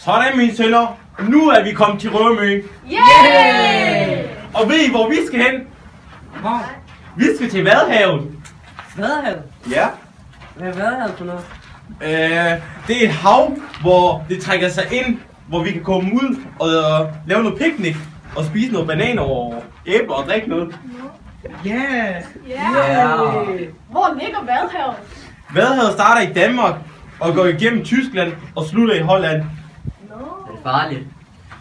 Sådan, mine sønner. Nu er vi kommet til Rømø. Yeah! Og ved I, hvor vi skal hen? Hvor? Vi skal til Vadehavet. Vadehavet? Ja. Hvad er Vadehavet for noget? Det er et hav, hvor det trækker sig ind, hvor vi kan komme ud og lave noget picnic og spise noget bananer og æbler og drikke noget. Yeah! Hvor ligger Vadehavet? Vadehavet starter i Danmark og går igennem Tyskland og slutter i Holland. Er det farligt?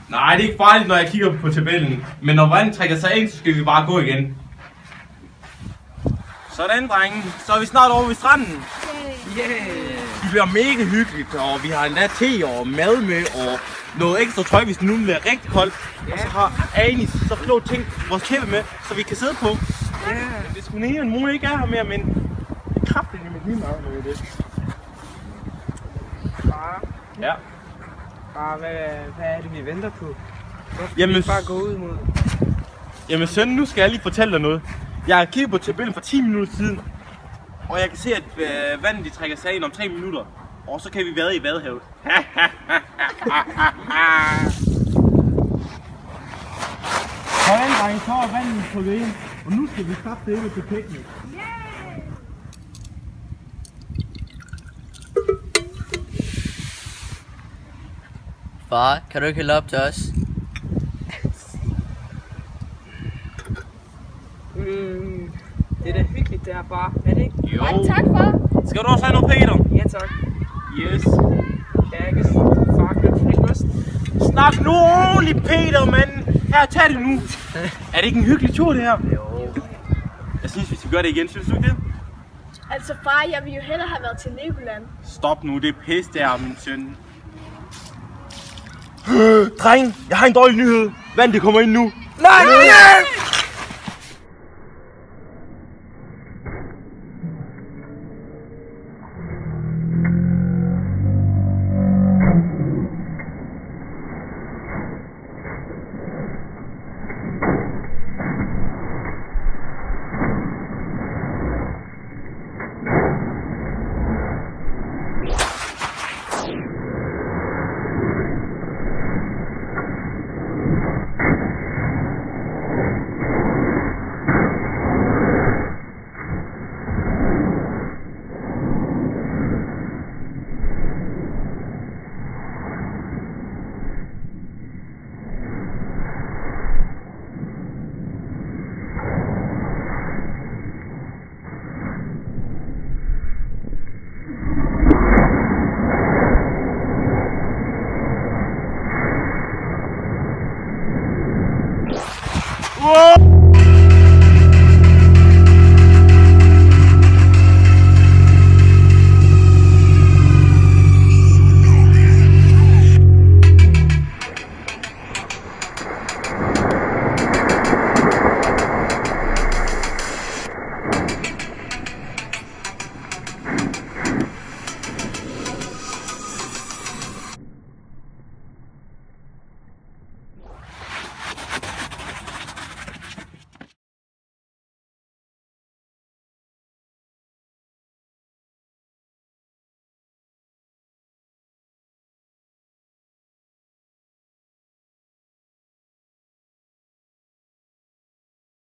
Nej, det er ikke farligt, når jeg kigger på tabellen. Men når vandet trækker sig ind, så skal vi bare gå igen. Sådan, drenge. Så er vi snart over ved stranden. Det bliver mega hyggeligt, og vi har endda te og mad med, og noget ekstra tøj, hvis det nu bliver rigtig koldt. Og så har Anis så klog ting vores tæppe med, så vi kan sidde på. Det skulle nære, at mor ikke er her mere, men det er kraftigt med lige meget med det. Far, Ja. hvad er det, vi venter på? Hvorfor Jamen, kan vi bare gå ud mod? Jamen søn, nu skal jeg lige fortælle dig noget. Jeg har kigget på tabellen for 10 minutter siden, og jeg kan se, at vandet de trækker sig ind om 3 minutter. Og så kan vi vade i Vadehavet. Sådan, drenge, så er vandet på vejen. Og nu skal vi kraftedeme til picnic. Far, kan du ikke hælde op til os? Det er da hyggeligt der, far. Er det ikke? Jo. Mange tak, far. Skal du også have noget, Peter? Ja, tak. Yes. Ja, jeg kan far, kan du flikke ost? Snak nu ordentligt, Peter, mand. Her, tag det nu. Er det ikke en hyggelig tur, det her? Jo. Jeg synes, vi skal gøre det igen. Synes du ikke det? Altså far, jeg ville jo hellere have været til Legoland. Stop nu, det er pis der, min søn. Dreng, jeg har en dårlig nyhed. Vand, det kommer ind nu. Nej! Whoa!